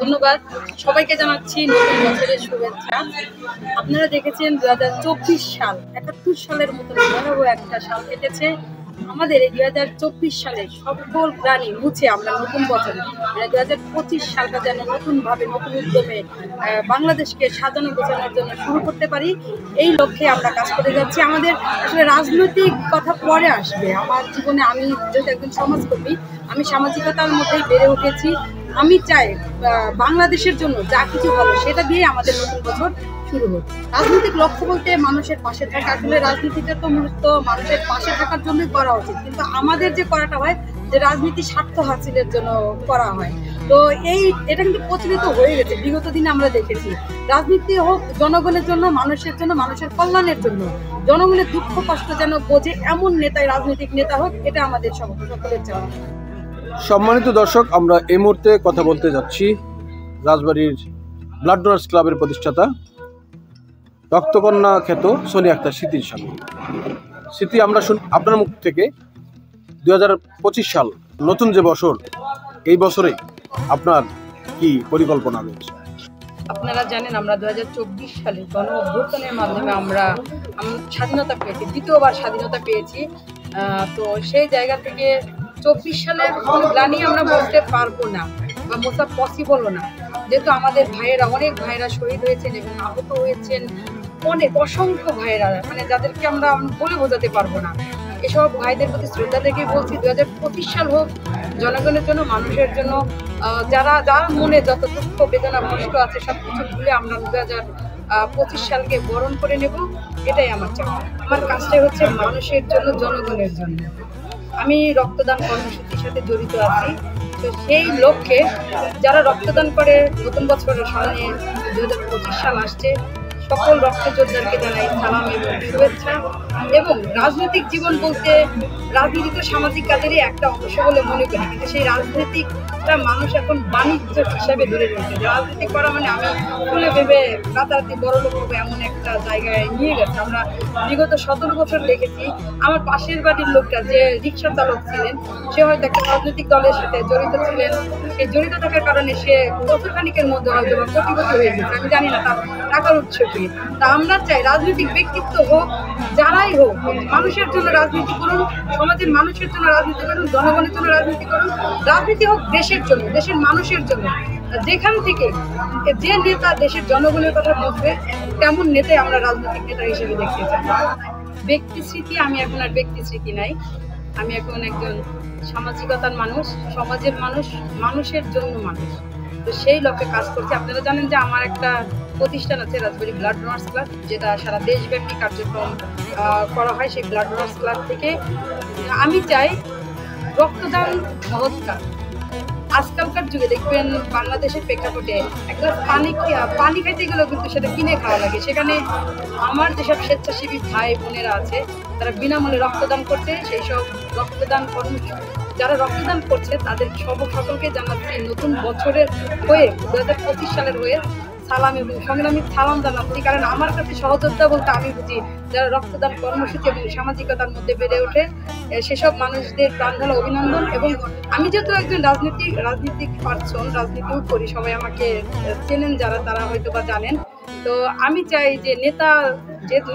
ধন্যবাদ সবাইকে জানাচ্ছি নতুন বছরের শুভেচ্ছা। আপনারা দেখেছেন 2024 সাল 71 সালের মতো ভয়াবহ একটা সাল কেটেছে। আমাদের এই 2024 সালে সকল প্রাণী মুছে আমরা নতুন বছর 2025 সালটা যেন নতুনভাবে নতুন উদ্যমে বাংলাদেশকে সাজানো গোছানোর জন্য শুরু করতে পারি, এই লক্ষ্যে আমরা কাজ করে যাচ্ছি। আমাদের আসলে রাজনৈতিক কথা পরে আসবে। আমার জীবনে আমি যেহেতু একজন সমাজকর্মী, আমি সামাজিকতার মধ্যেই বেড়ে উঠেছি। আমি চাই বাংলাদেশের জন্য যা কিছু ভালো সেটা দিয়ে আমাদের নতুন বছর শুরু হোক। রাজনৈতিক লক্ষ্য বলতে মানুষের পাশে থাকা। আসলে রাজনীতিটা তো মূলত মানুষের পাশে থাকার জন্যই করা উচিত, কিন্তু আমাদের যে করাটা হয় যে রাজনীতি স্বার্থ হাসিলের জন্য করা হয়। তো এটা কিন্তু প্রচলিত হয়ে গেছে। বিগত দিনে আমরা দেখেছি রাজনীতি হোক জনগণের জন্য, মানুষের জন্য, মানুষের কল্যাণের জন্য, জনগণের দুঃখ কষ্ট যেন বোঝে এমন নেতাই রাজনৈতিক নেতা হোক, এটা আমাদের সকলের চাওয়া। সম্মানিত দর্শক, আমরা এই মুহূর্তে কথা বলতে যাচ্ছি রাজবাড়ির ব্লাড ডোনার্স ক্লাবের প্রতিষ্ঠাতা রক্তকন্যা খ্যাত সোনিয়া আক্তার স্মৃতির সঙ্গে। স্মৃতি, আমরা আপনার মুখ থেকে 2025 সাল নতুন যে বছর, এই বছরে আপনার কি পরিকল্পনা রয়েছে? আপনারা জানেন আমরা 2024 সালে গণ অভ্যুত্থানের মাধ্যমে আমরা স্বাধীনতা পেয়েছি, দ্বিতীয়বার স্বাধীনতা পেয়েছি। তো সেই জায়গা থেকে 24 সালের কোনো গ্লানি আমরা বলতে পারবো না বা বোঝা পসিবলও না, যেহেতু আমাদের অনেক ভাইয়েরা শহীদ হয়েছেন এবং আহত হয়েছেন, অনেক অসংখ্য ভাইয়েরা, মানে যাদেরকে আমরা বলে বোঝাতে পারবো না। এসব ভাইদের প্রতি শ্রদ্ধা রেখে বলছি 2025 সাল হোক জনগণের জন্য, মানুষের জন্য, যার মনে যত দুঃখ বেদনা কষ্ট আছে সব কিছু ভুলে আমরা 2025 সালকে বরণ করে নেব, এটাই আমার চাওয়া। আমার কাজটাই হচ্ছে মানুষের জন্য, জনগণের জন্য। আমি রক্তদান কর্মসূচির সাথে জড়িত আছি। তো সেই লক্ষ্যে যারা রক্তদান করে, নতুন বছরের সামনে 2025 সাল আসছে, সকল রক্ত যোদ্ধাকে জানাই সালাম এবং শুভেচ্ছা। এবং রাজনৈতিক জীবন বলতে রাজনীতি তো সামাজিক কাজেরই একটা অংশ বলে মনে করি, কিন্তু সেই রাজনীতিকটা মানুষ এখন বাণিজ্য হিসাবে ধরে রয়েছে। রাজনীতি করা মানে আমি খুলে ভেবে রাতারাতি বড় লোক হবে এমন একটা জায়গায় নিয়ে গেছে। আমরা বিগত 17 বছর দেখেছি আমার পাশের বাড়ির লোকটা যে রিক্সা চালক ছিলেন, সে হয়তো একটা রাজনৈতিক দলের সাথে জড়িত ছিলেন। সেই জড়িত থাকার কারণে সে বছরখানিকের মধ্যে হয়তো বা কোটিপতি হয়ে গেছে, আমি জানি না তার টাকার উৎস কি। তা আমরা চাই রাজনৈতিক ব্যক্তিত্ব হোক, যারাই হোক, মানুষের জন্য রাজনীতি করুন, সমাজের মানুষের জন্য রাজনীতি করুন, জনগণের জন্য রাজনীতি করুন। রাজনীতি হোক দেশের জন্য, দেশের মানুষের জন্য। যেখান থেকে যে নেতা দেশের জনগণের কথা বুঝবে তেমন নেতাই আমরা রাজনৈতিক নেতা হিসেবে দেখতে চাই। ব্যক্তি স্মৃতি, আমি এখন আর ব্যক্তি স্মৃতি নাই। আমি এখন একজন সামাজিকতার মানুষ, সমাজের মানুষ, মানুষের জন্য মানুষ। তো সেই লক্ষ্যে কাজ করছি। আপনারা জানেন যে আমার একটা প্রতিষ্ঠান আছে রাজবাড়ি ব্লাড ডোনার্স ক্লাব, যেটা সারা দেশব্যাপী কার্যক্রম করা হয়। সেই ব্লাড ডোনার্স ক্লাব থেকে আমি চাই রক্তদান মহৎ কাজ। আজকালকার যুগে দেখবেন বাংলাদেশের প্রেক্ষাপটে একটা পানি খাইতে গেলেও কিন্তু সেটা কিনে খাওয়া লাগে। সেখানে আমার যেসব স্বেচ্ছাসেবী ভাই বোনেরা আছে তারা বিনামূল্যে রক্তদান করছে। সেই সব রক্তদান যারা রক্তদান করছে তাদের সকলকে জানাচ্ছি নতুন বছরের হয়ে 2025 সালের হয়ে সালাম এবং সংগ্রামী সালাম জানাচ্ছি। কারণ আমার কাছে সহযোদ্ধা বলতে আমি বুঝি যারা রক্তদান কর্মসূচি এবং সামাজিকতার মধ্যে বেড়ে ওঠে, সেসব মানুষদের প্রাণঢালা অভিনন্দন। এবং আমি যেহেতু একজন রাজনীতিক পার্সন, রাজনীতিও করি, সবাই আমাকে চেনেন যারা, তারা হয়তো বা জানেন। তো আমি চাই যে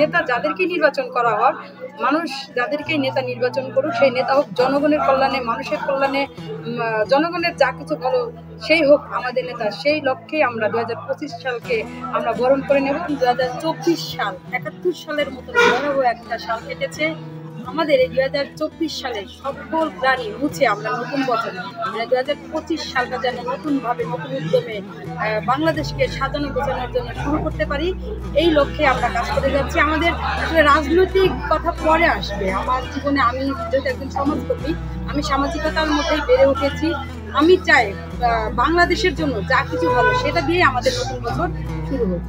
নেতা যাদেরকে নির্বাচন করা হয়, মানুষ যাদেরকেই নেতা নির্বাচন করুক, সেই নেতা হোক জনগণের কল্যাণে, মানুষের কল্যাণে, জনগণের যা কিছু ভালো সেই হোক আমাদের নেতা। সেই লক্ষ্যে আমরা 2025 সালকে আমরা বরণ করে নেব। 2024 সাল 71 সালের মতো ভয়াবহ একটা সাল কেটেছে। আমাদের এই 2024 সালে সকল প্রাণী মুছে আমরা নতুন বছর 2025 সালটা যেন নতুনভাবে নতুন উদ্যমে বাংলাদেশকে সাজানো গোছানোর জন্য শুরু করতে পারি, এই লক্ষ্যে আমরা কাজ করে যাচ্ছি। আমাদের আসলে রাজনৈতিক কথা পরে আসবে। আমার জীবনে আমি যেহেতু একজন সমাজকর্মী, আমি সামাজিকতার মধ্যেই বেড়ে উঠেছি। আমি চাই বাংলাদেশের জন্য যা কিছু ভালো সেটা দিয়ে আমাদের নতুন বছর শুরু হোক।